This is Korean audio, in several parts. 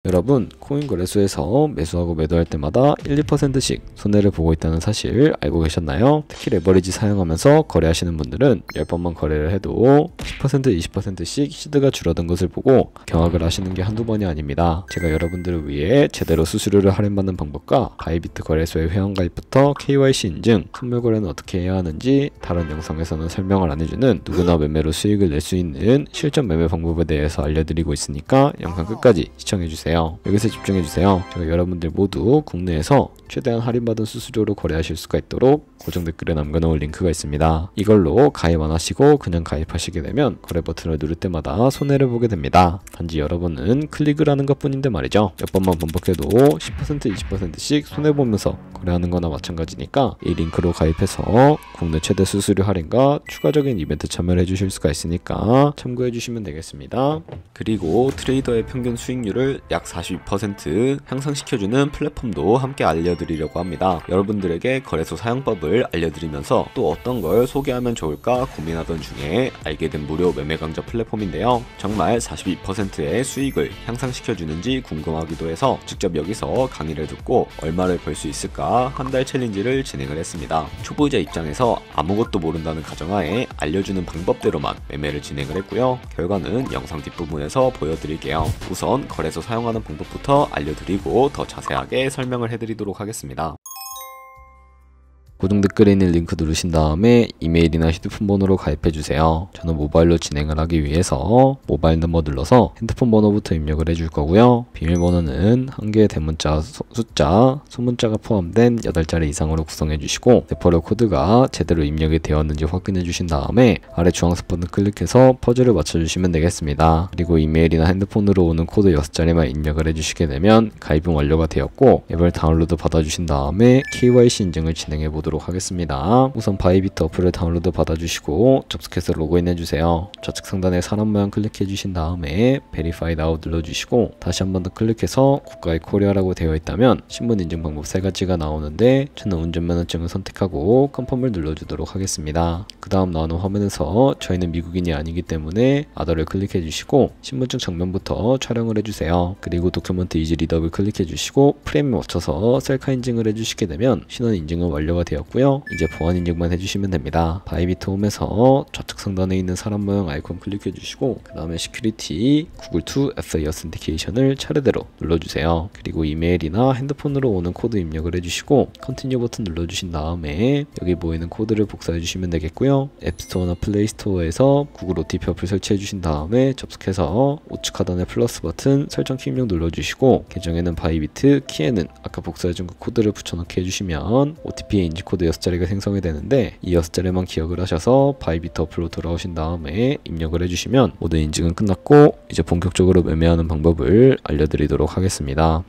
여러분, 코인 거래소에서 매수하고 매도할 때마다 1, 2%씩 손해를 보고 있다는 사실 알고 계셨나요? 특히 레버리지 사용하면서 거래하시는 분들은 10번만 거래를 해도 10%, 20%씩 시드가 줄어든 것을 보고 경악을 하시는 게 한두 번이 아닙니다. 제가 여러분들을 위해 제대로 수수료를 할인받는 방법과 바이비트 거래소의 회원가입부터 KYC 인증, 선물 거래는 어떻게 해야 하는지 다른 영상에서는 설명을 안 해주는 누구나 매매로 수익을 낼 수 있는 실전 매매 방법에 대해서 알려드리고 있으니까 영상 끝까지 시청해주세요. 여기서 집중해주세요. 제가 여러분들 모두 국내에서 최대한 할인받은 수수료로 거래하실 수가 있도록 고정 댓글에 남겨놓은 링크가 있습니다. 이걸로 가입 안 하시고 그냥 가입하시게 되면 거래 버튼을 누를 때마다 손해를 보게 됩니다. 단지 여러분은 클릭을 하는 것 뿐인데 말이죠. 몇 번만 반복해도 10%, 20%씩 손해보면서 거래하는 거나 마찬가지니까 이 링크로 가입해서 국내 최대 수수료 할인과 추가적인 이벤트 참여를 해주실 수가 있으니까 참고해주시면 되겠습니다. 그리고 트레이더의 평균 수익률을 약 42% 향상시켜주는 플랫폼도 함께 알려드리려고 합니다. 여러분들에게 거래소 사용법을 알려드리면서 또 어떤 걸 소개하면 좋을까 고민하던 중에 알게 된 무료 매매 강좌 플랫폼인데요. 정말 42%의 수익을 향상시켜주는지 궁금하기도 해서 직접 여기서 강의를 듣고 얼마를 벌 수 있을까 한 달 챌린지를 진행을 했습니다. 초보자 입장에서 아무것도 모른다는 가정하에 알려주는 방법대로만 매매를 진행을 했고요. 결과는 영상 뒷부분에서 보여드릴게요. 우선 거래소 사용하는 방법부터 알려드리고 더 자세하게 설명을 해드리도록 하겠습니다. 고정 댓글에 있는 링크 누르신 다음에 이메일이나 휴대폰 번호로 가입해주세요. 저는 모바일로 진행을 하기 위해서 모바일 넘버 눌러서 핸드폰 번호부터 입력을 해줄 거고요. 비밀번호는 한 개의 대문자 숫자, 소문자가 포함된 8자리 이상으로 구성해 주시고 레퍼럴 코드가 제대로 입력이 되었는지 확인해 주신 다음에 아래 주황색 버튼 클릭해서 퍼즐을 맞춰주시면 되겠습니다. 그리고 이메일이나 핸드폰으로 오는 코드 6자리만 입력을 해주시게 되면 가입은 완료가 되었고 앱을 다운로드 받아주신 다음에 KYC 인증을 진행해 보도록 하겠습니다. 우선 바이비트 어플을 다운로드 받아주시고 접속해서 로그인 해주세요. 좌측 상단에 사람 모양 클릭해 주신 다음에 Verify Now 눌러주시고 다시 한 번 더 클릭해서 국가의 코리아라고 되어 있다면 신분 인증 방법 3가지가 나오는데 저는 운전면허증을 선택하고 컨펌을 눌러주도록 하겠습니다. 그 다음 나오는 화면에서 저희는 미국인이 아니기 때문에 아더를 클릭해 주시고 신분증 정면부터 촬영을 해주세요. 그리고 도큐먼트 이지 리더블 클릭해 주시고 프레임에 맞춰서 셀카 인증을 해주시게 되면 신원 인증은 완료가 되었고 이제 보안 인증만 해주시면 됩니다. 바이비트 홈에서 좌측 상단에 있는 사람 모양 아이콘 클릭해 주시고 그 다음에 시큐리티 구글2 FA 어센티케이션을 차례대로 눌러주세요. 그리고 이메일이나 핸드폰으로 오는 코드 입력을 해주시고 컨티뉴 버튼 눌러주신 다음에 여기 보이는 코드를 복사해 주시면 되겠고요. 앱스토어나 플레이스토어에서 구글 OTP 어플 설치해 주신 다음에 접속해서 우측 하단에 플러스 버튼 설정 키 입력 눌러주시고 계정에는 바이비트, 키에는 아까 복사해 준 그 코드를 붙여넣기 해주시면 OTP의 인증 코드 6자리가 생성이 되는데 이 6자리만 기억을 하셔서 바이비트 어플로 돌아오신 다음에 입력을 해주시면 모든 인증은 끝났고 이제 본격적으로 매매하는 방법을 알려드리도록 하겠습니다.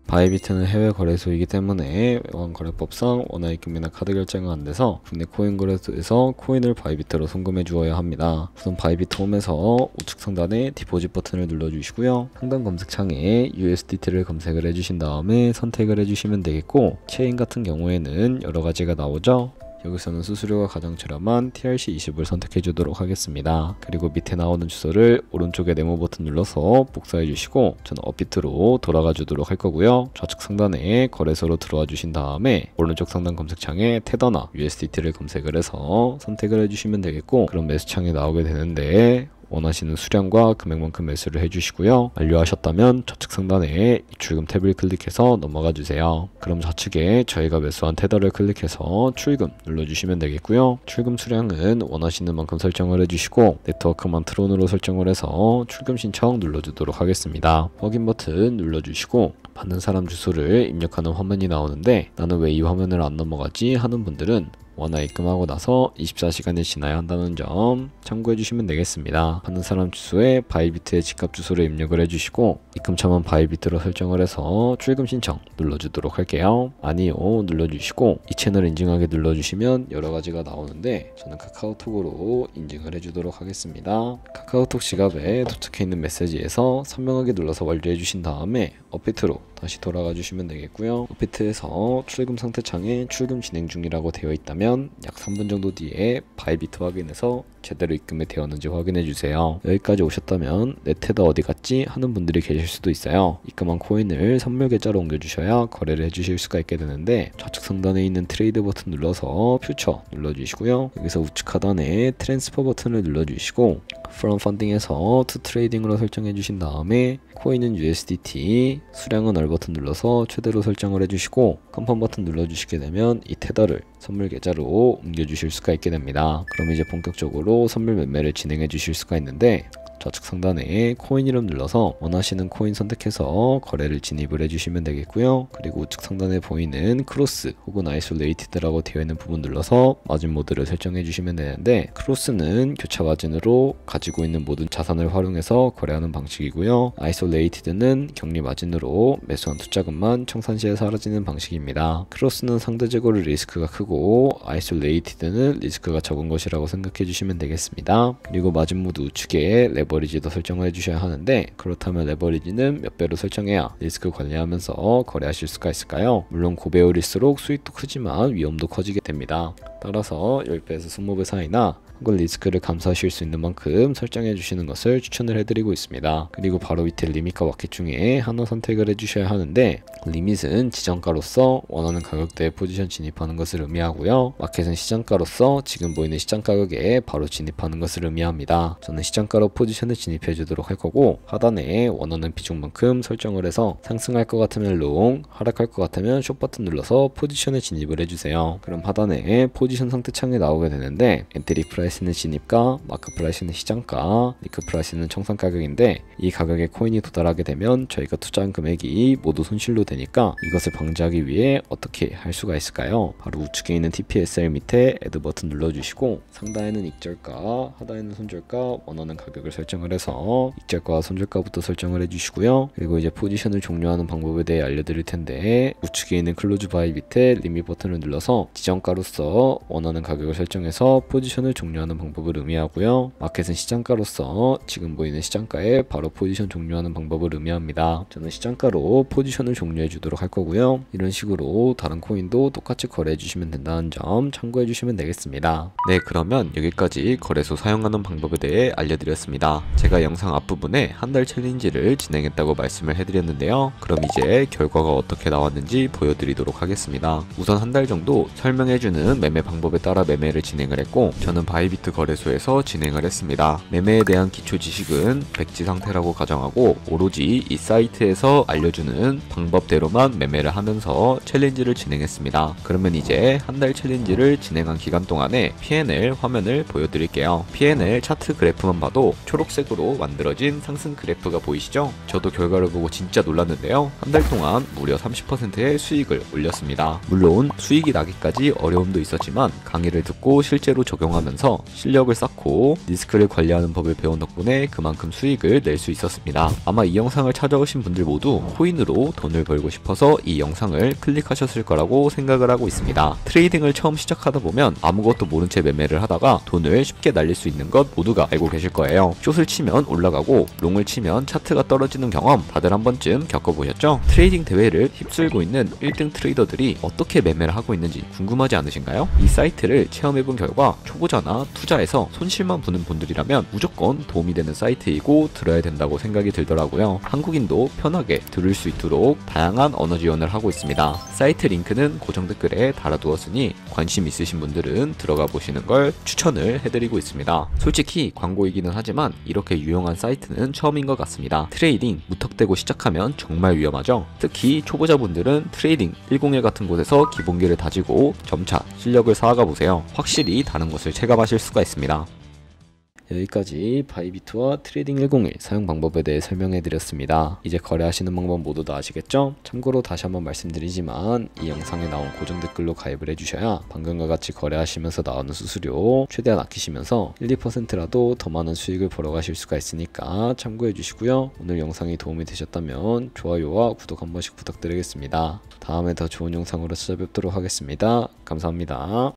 바이비트는 해외 거래소이기 때문에 외환거래법상 원화 입금이나 카드 결제가 안 돼서 국내 코인 거래소에서 코인을 바이비트로 송금해 주어야 합니다. 우선 바이비트 홈에서 우측 상단에 디포짓 버튼을 눌러주시고요. 상단 검색창에 USDT를 검색을 해주신 다음에 선택을 해주시면 되겠고 체인 같은 경우에는 여러 가지가 나오죠. 여기서는 수수료가 가장 저렴한 TRC20을 선택해 주도록 하겠습니다. 그리고 밑에 나오는 주소를 오른쪽에 네모 버튼 눌러서 복사해 주시고 저는 업비트로 돌아가 주도록 할 거고요. 좌측 상단에 거래소로 들어와 주신 다음에 오른쪽 상단 검색창에 테더나 USDT를 검색을 해서 선택을 해주시면 되겠고 그럼 매수창이 나오게 되는데 원하시는 수량과 금액만큼 매수를 해주시고요. 완료하셨다면 좌측 상단에 출금 탭을 클릭해서 넘어가 주세요. 그럼 좌측에 저희가 매수한 테더를 클릭해서 출금 눌러주시면 되겠고요. 출금 수량은 원하시는 만큼 설정을 해주시고 네트워크만 트론으로 설정을 해서 출금 신청 눌러주도록 하겠습니다. 확인 버튼 눌러주시고 받는 사람 주소를 입력하는 화면이 나오는데 나는 왜 이 화면을 안 넘어가지 하는 분들은 원화 입금하고 나서 24시간이 지나야 한다는 점 참고해 주시면 되겠습니다. 받는 사람 주소에 바이비트의 집값 주소를 입력을 해주시고 입금처만 바이비트로 설정을 해서 출금 신청 눌러주도록 할게요. 아니요 눌러주시고 이 채널 인증하게 눌러주시면 여러가지가 나오는데 저는 카카오톡으로 인증을 해주도록 하겠습니다. 카카오톡 지갑에 도착해 있는 메시지에서 선명하게 눌러서 완료해 주신 다음에 업비트로 다시 돌아가 주시면 되겠고요. 업비트에서 출금 상태 창에 출금 진행 중이라고 되어 있다면 약 3분 정도 뒤에 바이비트 확인해서 제대로 입금이 되었는지 확인해 주세요. 여기까지 오셨다면 내 테더 어디 갔지 하는 분들이 계실 수도 있어요. 입금한 코인을 선물 계좌로 옮겨주셔야 거래를 해주실 수가 있게 되는데, 좌측 상단에 있는 트레이드 버튼 눌러서 퓨처 눌러주시고요. 여기서 우측 하단에 트랜스퍼 버튼을 눌러주시고 From Funding에서 To Trading으로 설정해 주신 다음에 코인은 USDT, 수량은 얼 버튼 눌러서 최대로 설정을 해주시고 컨펌 버튼 눌러주시게 되면 이 테더를 선물 계좌로 옮겨주실 수가 있게 됩니다. 그럼 이제 본격적으로 선물 매매를 진행해 주실 수가 있는데, 좌측 상단에 코인 이름 눌러서 원하시는 코인 선택해서 거래를 진입을 해주시면 되겠고요. 그리고 우측 상단에 보이는 크로스 혹은 아이솔레이티드라고 되어 있는 부분 눌러서 마진 모드를 설정해 주시면 되는데, 크로스는 교차 마진으로 가지고 있는 모든 자산을 활용해서 거래하는 방식이고요. 아이솔레이티드는 격리 마진으로 매수한 투자금만 청산 시에 사라지는 방식입니다. 크로스는 상대적으로 리스크가 크고 아이솔레이티드는 리스크가 적은 것이라고 생각해 주시면 되겠습니다. 그리고 마진 모드 우측에 레버리지도 설정을 해주셔야 하는데, 그렇다면 레버리지는 몇 배로 설정해야 리스크 관리하면서 거래하실 수가 있을까요? 물론 고배율일수록 수익도 크지만 위험도 커지게 됩니다. 따라서 10배에서 20배 사이나 혹은 리스크를 감수하실 수 있는 만큼 설정해 주시는 것을 추천을 해드리고 있습니다. 그리고 바로 밑에 리밋과 마켓 중에 하나 선택을 해주셔야 하는데, 리밋은 지정가로서 원하는 가격대에 포지션 진입하는 것을 의미하고요. 마켓은 시장가로서 지금 보이는 시장 가격에 바로 진입하는 것을 의미합니다. 저는 시장가로 포지션을 진입해 주도록 할 거고, 하단에 원하는 비중만큼 설정을 해서 상승할 것 같으면 롱, 하락할 것 같으면 숏 버튼 눌러서 포지션에 진입을 해주세요. 그럼 하단에 포지션 상태 창이 나오게 되는데, 엔트리 프라이스는 진입가, 마크 프라이스는 시장가, 리크 프라이스는 청산 가격인데, 이 가격에 코인이 도달하게 되면 저희가 투자한 금액이 모두 손실로 되니까 이것을 방지하기 위해 어떻게 할 수가 있을까요? 바로 우측에 있는 TPSL 밑에 애드 버튼 눌러주시고 상단에는 익절가, 하단에는 손절가, 원하는 가격을 설정을 해서 익절가와 손절가부터 설정을 해주시고요. 그리고 이제 포지션을 종료하는 방법에 대해 알려드릴 텐데, 우측에 있는 클로즈 바이 밑에 리밋 버튼을 눌러서 지정가로서 원하는 가격을 설정해서 포지션을 종료하는 방법을 의미하고요. 마켓은 시장가로서 지금 보이는 시장가에 바로 포지션 종료하는 방법을 의미합니다. 저는 시장가로 포지션을 종료해 주도록 할 거고요. 이런 식으로 다른 코인도 똑같이 거래해 주시면 된다는 점 참고해 주시면 되겠습니다. 네, 그러면 여기까지 거래소 사용하는 방법에 대해 알려드렸습니다. 제가 영상 앞부분에 한 달 챌린지를 진행했다고 말씀을 해드렸는데요. 그럼 이제 결과가 어떻게 나왔는지 보여드리도록 하겠습니다. 우선 한 달 정도 설명해주는 매매 방법에 따라 매매를 진행을 했고, 저는 바이비트 거래소에서 진행을 했습니다. 매매에 대한 기초 지식은 백지 상태라고 가정하고 오로지 이 사이트에서 알려주는 방법대로만 매매를 하면서 챌린지를 진행했습니다. 그러면 이제 한 달 챌린지를 진행한 기간 동안에 P&L 화면을 보여드릴게요. P&L 차트 그래프만 봐도 초록색으로 만들어진 상승 그래프가 보이시죠? 저도 결과를 보고 진짜 놀랐는데요. 한 달 동안 무려 30%의 수익을 올렸습니다. 물론 수익이 나기까지 어려움도 있었지만 강의를 듣고 실제로 적용하면서 실력을 쌓고 리스크를 관리하는 법을 배운 덕분에 그만큼 수익을 낼 수 있었습니다. 아마 이 영상을 찾아오신 분들 모두 코인으로 돈을 벌고 싶어서 이 영상을 클릭하셨을 거라고 생각을 하고 있습니다. 트레이딩을 처음 시작하다 보면 아무것도 모른 채 매매를 하다가 돈을 쉽게 날릴 수 있는 것 모두가 알고 계실 거예요. 숏을 치면 올라가고 롱을 치면 차트가 떨어지는 경험 다들 한 번쯤 겪어보셨죠? 트레이딩 대회를 휩쓸고 있는 1등 트레이더들이 어떻게 매매를 하고 있는지 궁금하지 않으신가요? 이 사이트를 체험해본 결과 초보자나 투자에서 손실만 보는 분들이라면 무조건 도움이 되는 사이트이고 들어야 된다고 생각이 들더라고요. 한국인도 편하게 들을 수 있도록 다양한 언어 지원을 하고 있습니다. 사이트 링크는 고정 댓글에 달아두었으니 관심 있으신 분들은 들어가 보시는 걸 추천을 해드리고 있습니다. 솔직히 광고이기는 하지만 이렇게 유용한 사이트는 처음인 것 같습니다. 트레이딩 무턱대고 시작하면 정말 위험하죠. 특히 초보자분들은 트레이딩 101 같은 곳에서 기본기를 다지고 점차 실력을 쌓아가 보세요. 확실히 다른 것을 체감하실 수가 있습니다. 여기까지 바이비트와 트레이딩 101 사용 방법에 대해 설명해 드렸습니다. 이제 거래하시는 방법 모두 다 아시겠죠? 참고로 다시 한번 말씀드리지만 이 영상에 나온 고정 댓글로 가입을 해주셔야 방금과 같이 거래하시면서 나오는 수수료 최대한 아끼시면서 1~2%라도 더 많은 수익을 벌어가실 수가 있으니까 참고해 주시고요. 오늘 영상이 도움이 되셨다면 좋아요와 구독 한 번씩 부탁드리겠습니다. 다음에 더 좋은 영상으로 찾아뵙도록 하겠습니다. 감사합니다.